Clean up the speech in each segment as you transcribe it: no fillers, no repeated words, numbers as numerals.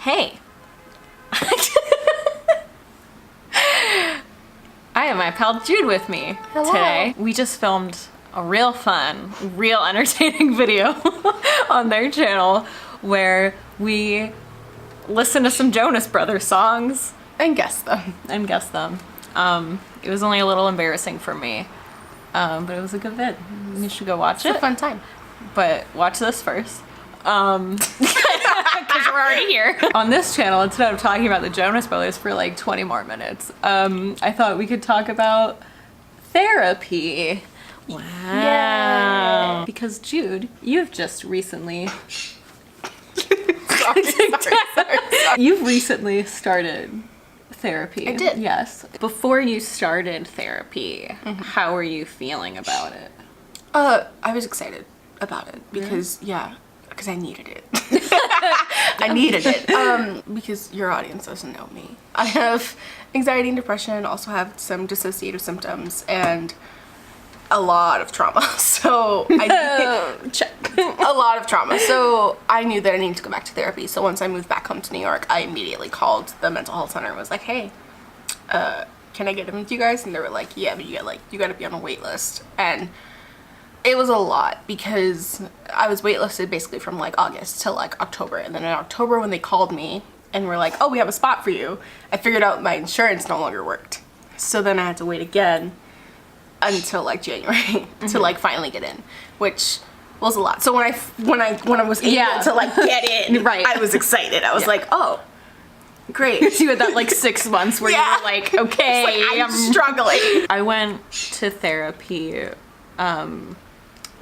Hey. I have my pal Jude with me today. We just filmed a real fun, real entertaining video on their channel where we listen to some Jonas Brothers songs and guess them. It was only a little embarrassing for me, but it was a good vid. You should go watch it. It's a fun time. But watch this first. Because we're already here. On this channel, instead of talking about the Jonas Brothers for like 20 more minutes, I thought we could talk about therapy. Wow. Yay. Because Jude, you've just recently... sorry. You've recently started therapy. I did. Yes. Before you started therapy, how were you feeling about it? I was excited about it because, because I needed it. I needed it. Because your audience doesn't know me. I have anxiety and depression, also have some dissociative symptoms, and a lot of trauma. So Check. a lot of trauma. So I knew that I needed to go back to therapy. So once I moved back home to New York, I immediately called the mental health center and was like, hey, can I get in with you guys? And they were like, yeah, but you got to be on a wait list. And it was a lot because I was waitlisted basically from like August to like October. And then in October when they called me and were like, oh, we have a spot for you, I figured out my insurance no longer worked. So then I had to wait again until like January to like finally get in, which was a lot. So when I was able to like get in, right, I was excited. I was like, oh, great. You had that like 6 months where you were like, okay, like, I'm struggling. I went to therapy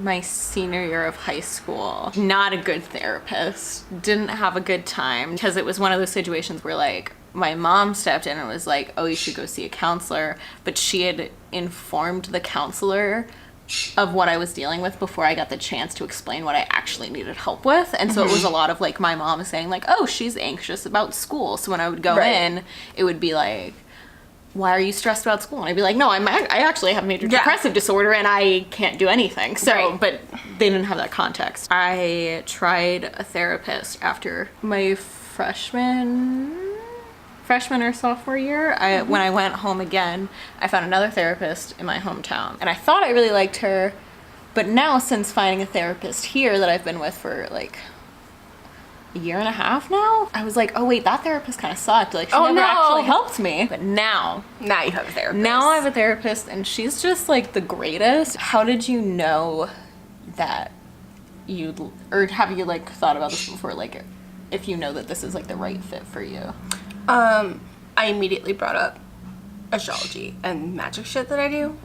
my senior year of high school. Not a good therapist. Didn't have a good time because it was one of those situations where like my mom stepped in and was like, oh, you should go see a counselor. But she had informed the counselor of what I was dealing with before I got the chance to explain what I actually needed help with. And so it was a lot of like my mom saying like, oh, she's anxious about school. So when I would go in, it would be like, why are you stressed about school? And I'd be like, no, I actually have major depressive disorder and I can't do anything. So, but they didn't have that context. I tried a therapist after my freshman or sophomore year. When I went home again, I found another therapist in my hometown. And I thought I really liked her. But now, since finding a therapist here that I've been with for like a year and a half now, I was like, oh wait, that therapist kind of sucked. Like, she never actually helped me. But now you have a therapist. Now I have a therapist and she's just like the greatest. How did you know that or have you like thought about this before? Like, if you know that this is like the right fit for you? I immediately brought up astrology and magic shit that I do.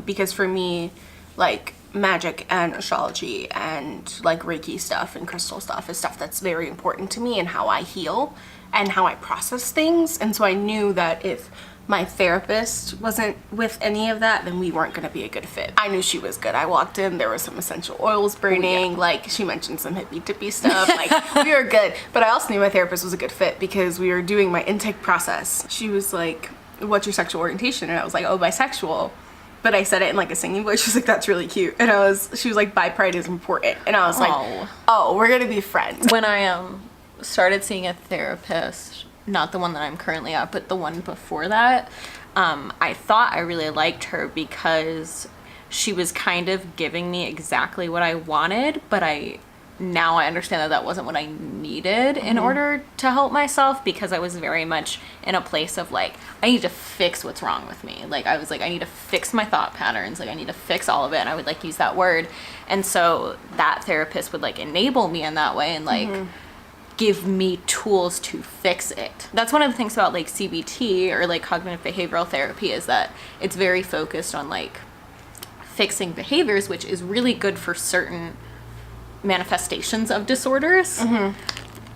Because for me, like, magic and astrology and like Reiki stuff and crystal stuff is stuff that's very important to me and how I heal and how I process things. And so I knew that if my therapist wasn't with any of that, then we weren't going to be a good fit. I knew she was good. I walked in, there were some essential oils burning, like she mentioned some hippy dippy stuff, like we were good. But I also knew my therapist was a good fit because we were doing my intake process. She was like, what's your sexual orientation? And I was like, oh, bisexual. But I said it in like a singing voice. She was like, that's really cute. And she was like, bi pride is important. And I was like, oh, we're gonna be friends. When I started seeing a therapist, not the one that I'm currently at, but the one before that, I thought I really liked her because she was kind of giving me exactly what I wanted, but now I understand that wasn't what I needed in order to help myself, because I was very much in a place of like, I need to fix what's wrong with me. Like, I was like, I need to fix my thought patterns. Like, I need to fix all of it. And I would like use that word. And so that therapist would like enable me in that way and like give me tools to fix it. That's one of the things about like CBT or like cognitive behavioral therapy, is that it's very focused on like fixing behaviors, which is really good for certain manifestations of disorders,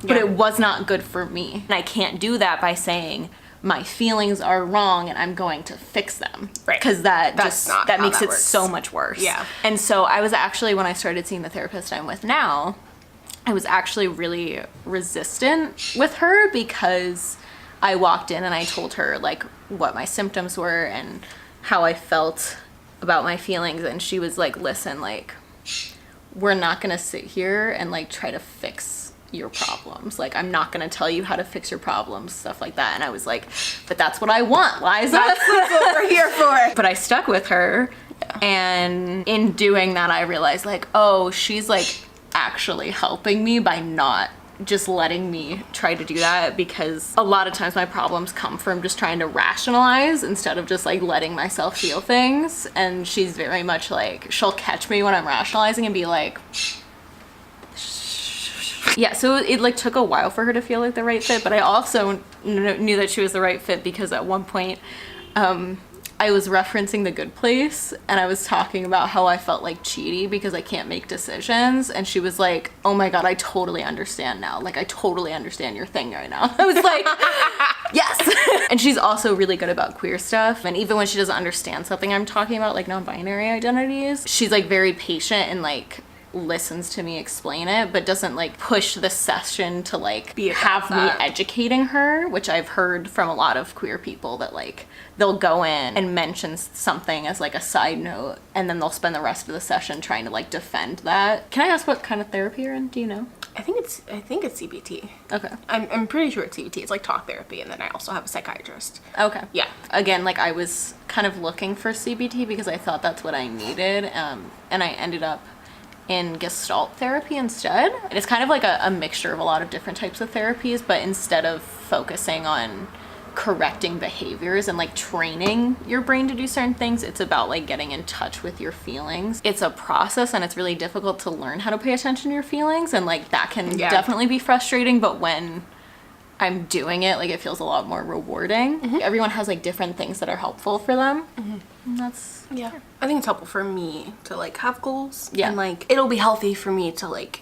but it was not good for me. And I can't do that by saying my feelings are wrong and I'm going to fix them, because that makes it so much worse. And so I was actually, when I started seeing the therapist I'm with now, I was actually really resistant with her because I walked in and I told her like what my symptoms were and how I felt about my feelings, and she was like, listen, like, we're not gonna sit here and like try to fix your problems. Like, I'm not going to tell you how to fix your problems, stuff like that. And I was like, but that's what I want, Liza. That's what we're here for. But I stuck with her. Yeah. And in doing that, I realized, like, oh, she's like actually helping me by not just letting me try to do that, because a lot of times my problems come from just trying to rationalize instead of just like letting myself feel things. And she's very much like, she'll catch me when I'm rationalizing and be like, yeah. So it like took a while for her to feel like the right fit, but I also knew that she was the right fit because at one point I was referencing The Good Place, and I was talking about how I felt like cheaty because I can't make decisions, and she was like, oh my god, I totally understand now. Like, I totally understand your thing right now. I was like, yes. And she's also really good about queer stuff, and even when she doesn't understand something I'm talking about, like non-binary identities, she's like very patient and like listens to me explain it, but doesn't like push the session to like have me educating her, which I've heard from a lot of queer people that like they'll go in and mention something as like a side note, and then they'll spend the rest of the session trying to like defend that. Can I ask what kind of therapy you're in? Do you know? I think it's CBT. Okay. I'm pretty sure it's CBT. It's like talk therapy, and then I also have a psychiatrist. Okay. Yeah. Again, like I was kind of looking for CBT because I thought that's what I needed, and I ended up in Gestalt therapy instead. It's kind of like a mixture of a lot of different types of therapies, but instead of focusing on correcting behaviors and like training your brain to do certain things, it's about like getting in touch with your feelings. It's a process, and it's really difficult to learn how to pay attention to your feelings, and like that can definitely be frustrating, but when I'm doing it, like it feels a lot more rewarding. Mm-hmm. Everyone has like different things that are helpful for them. Mm-hmm. And that's I think it's helpful for me to like have goals. Yeah. And like it'll be healthy for me to like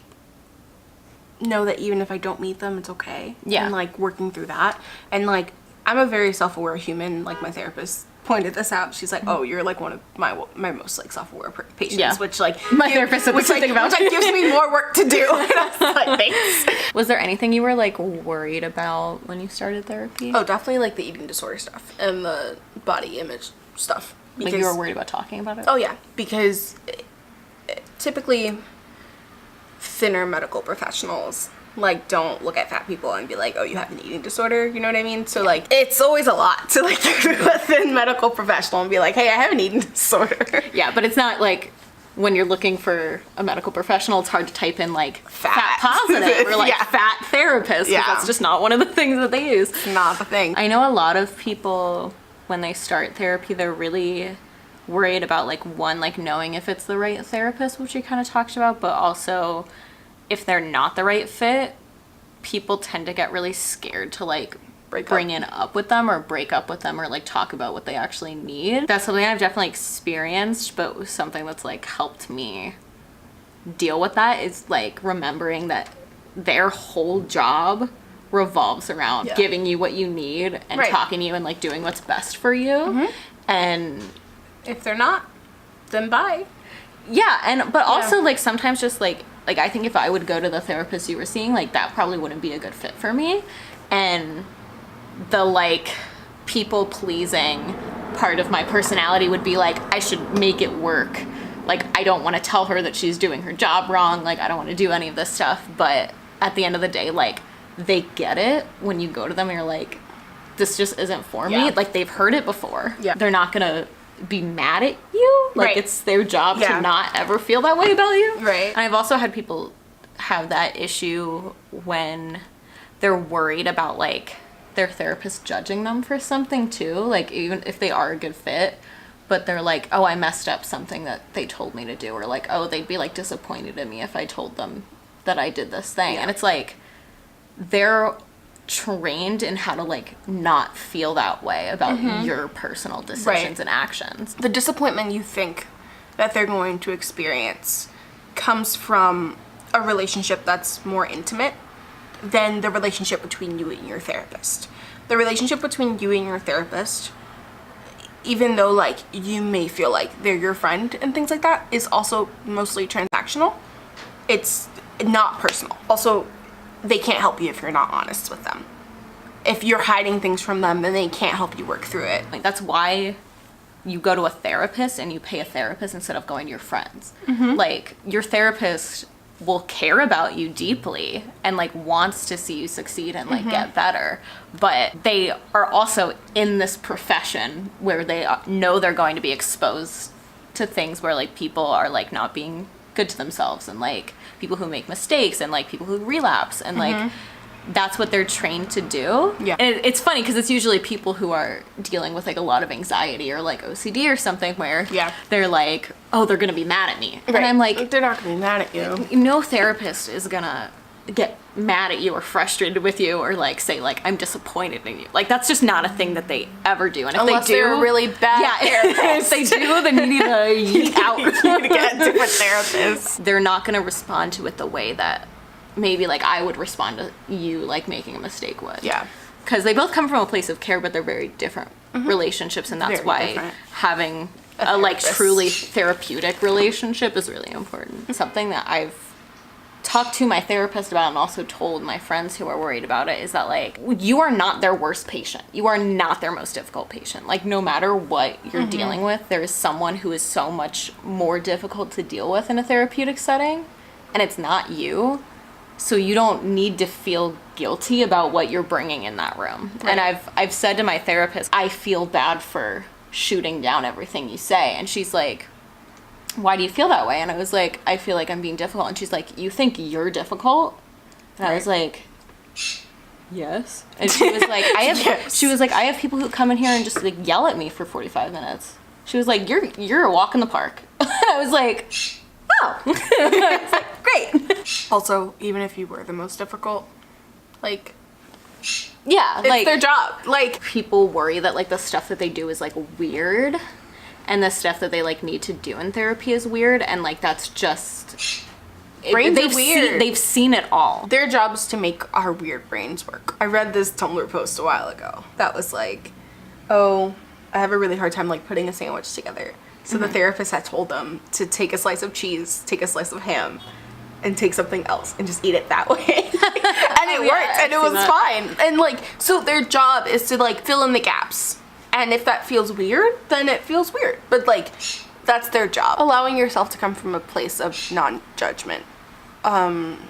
know that even if I don't meet them, it's okay. Yeah. And like working through that. And like I'm a very self-aware human. Like my therapist pointed this out. She's like, oh, you're like one of my most like self-aware patients. Yeah. Which like my therapist said the same thing about which like gives me more work to do. And I was like, thanks. Was there anything you were like worried about when you started therapy? Oh, definitely like the eating disorder stuff and the body image stuff. Because, like you were worried about talking about it? Oh yeah, because typically thinner medical professionals like don't look at fat people and be like, oh, you have an eating disorder, you know what I mean? So like it's always a lot to like go to a thin medical professional and be like, hey, I have an eating disorder. Yeah, but it's not like when you're looking for a medical professional, it's hard to type in like fat positive or like fat therapist, because that's just not one of the things that they use. It's not the thing. I know a lot of people, when they start therapy, they're really worried about like one, like knowing if it's the right therapist, which we kind of talked about, but also if they're not the right fit, people tend to get really scared to like bring up with them or break up with them or like talk about what they actually need. That's something I've definitely experienced, but was something that's like helped me deal with that is like remembering that their whole job revolves around giving you what you need and talking to you and like doing what's best for you. Mm-hmm. And if they're not, then bye. Yeah, and but also like sometimes just like I think if I would go to the therapist you were seeing, like that probably wouldn't be a good fit for me. And the like people pleasing part of my personality would be like, I should make it work. Like I don't want to tell her that she's doing her job wrong. Like I don't want to do any of this stuff. But at the end of the day, like they get it when you go to them and you're like, this just isn't for me. Like they've heard it before. Yeah. They're not gonna be mad at you. Like it's their job to not ever feel that way about you. Right. And I've also had people have that issue when they're worried about like their therapist judging them for something too. Like even if they are a good fit, but they're like, oh, I messed up something that they told me to do, or like, oh, they'd be like disappointed in me if I told them that I did this thing. And it's like they're trained in how to like not feel that way about your personal decisions and actions. The disappointment you think that they're going to experience comes from a relationship that's more intimate than the relationship between you and your therapist. The relationship between you and your therapist, even though like you may feel like they're your friend and things like that, is also mostly transactional. It's not personal. Also, they can't help you if you're not honest with them. If you're hiding things from them, then they can't help you work through it. Like that's why you go to a therapist and you pay a therapist instead of going to your friends. Mm-hmm. Like your therapist will care about you deeply and like wants to see you succeed and like get better, but they are also in this profession where they know they're going to be exposed to things where like people are like not being good to themselves, and like people who make mistakes, and like people who relapse, and like that's what they're trained to do. Yeah. And it's funny because it's usually people who are dealing with like a lot of anxiety or like OCD or something where they're like, oh, they're gonna be mad at me. Right. And I'm like, they're not gonna be mad at you. no therapist is gonna get mad at you or frustrated with you or like say like, I'm disappointed in you. Like that's just not a thing that they ever do. And if Unless they do, they're a really bad therapist. If they do, then you need to yeet out. You need to get a different therapist. They're not gonna respond to it the way that maybe like I would respond to you like making a mistake would. Yeah. Because they both come from a place of care, but they're very different relationships, and that's Very why different. having a like truly therapeutic relationship is really important. Something that I've talked to my therapist about and also told my friends who are worried about it is that like you are not their worst patient. You are not their most difficult patient. Like no matter what you're dealing with, there is someone who is so much more difficult to deal with in a therapeutic setting, and it's not you. So you don't need to feel guilty about what you're bringing in that room. Right. And I've said to my therapist, I feel bad for shooting down everything you say. And she's like, why do you feel that way? And I was like, I feel like I'm being difficult. And she's like, you think you're difficult? And I was like, yes. And she was like, I have people who come in here and just like yell at me for 45 minutes. She was like, you're a walk in the park. And I was like, oh. It's like, great. Also, even if you were the most difficult, like, yeah, it's like their job. Like, people worry that like the stuff that they do is like weird, and the stuff that they like need to do in therapy is weird, and like that's just brains are weird. They've seen it all. Their job is to make our weird brains work. I read this Tumblr post a while ago that was like, oh, I have a really hard time like putting a sandwich together. So the therapist had told them to take a slice of cheese, take a slice of ham, and take something else and just eat it that way. And it worked, and it was fine. And like, so their job is to like fill in the gaps. And if that feels weird, then it feels weird. But like, that's their job. Allowing yourself to come from a place of non-judgment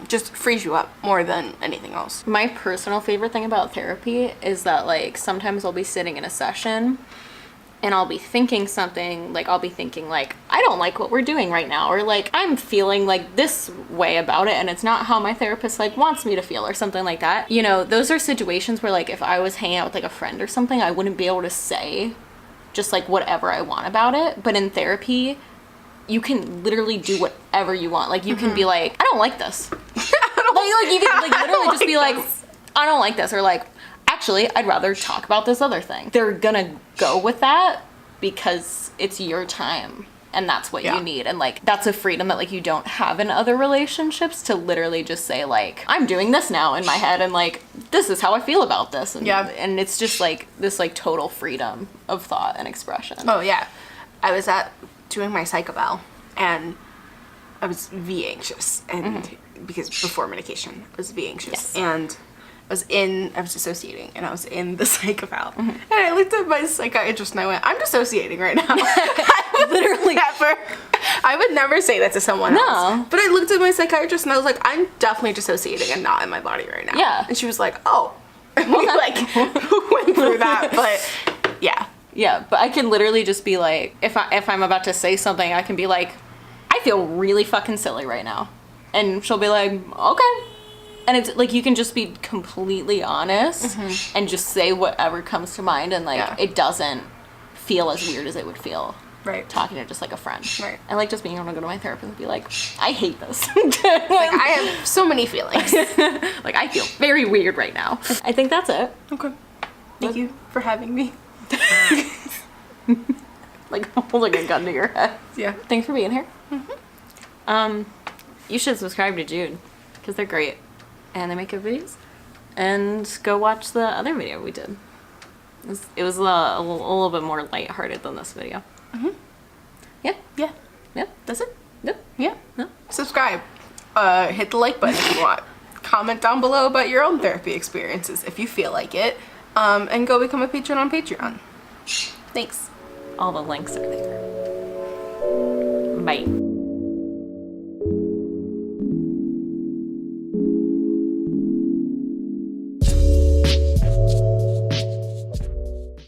just frees you up more than anything else. My personal favorite thing about therapy is that like sometimes I'll be sitting in a session and I'll be thinking something, like I'll be thinking like, I don't like what we're doing right now, or like I'm feeling like this way about it and it's not how my therapist like wants me to feel, or something like that. You know, those are situations where like if I was hanging out with like a friend or something, I wouldn't be able to say just like whatever I want about it. But in therapy, you can literally do whatever you want. Like you can be like, I don't like this. like you can like literally just be like, I don't like this, or like, actually, I'd rather talk about this other thing. They're gonna go with that because it's your time and that's what you need. And like, that's a freedom that like you don't have in other relationships, to literally just say like, I'm doing this now in my head and like, this is how I feel about this. And, and it's just like this like total freedom of thought and expression. Oh yeah. I was doing my psych eval and I was V anxious, and because before medication I was V anxious, and I was dissociating, and I was in the psych eval, and I looked at my psychiatrist and I went, I'm dissociating right now. I would never say that to someone else. But I looked at my psychiatrist and I was like, I'm definitely dissociating and not in my body right now. Yeah. And she was like, oh. And we like went through that, but yeah. Yeah, but I can literally just be like, if I'm about to say something, I can be like, I feel really fucking silly right now. And she'll be like, okay. And it's like, you can just be completely honest and just say whatever comes to mind, and like it doesn't feel as weird as it would feel talking to just like a friend. Right. And like just being able to go to my therapist and be like, I hate this. Like, I have so many feelings. Like, I feel very weird right now. I think that's it. Okay. Thank you for having me. Like holding a gun to your head. Yeah. Thanks for being here. You should subscribe to Jude because they're great and they make good videos. And go watch the other video we did. It was a little bit more lighthearted than this video. Yeah. Yeah. Yep. That's it. Yep. Yeah. No. Subscribe. Hit the like button if you want. Comment down below about your own therapy experiences if you feel like it. And go become a patron on Patreon. Thanks. All the links are there. Bye.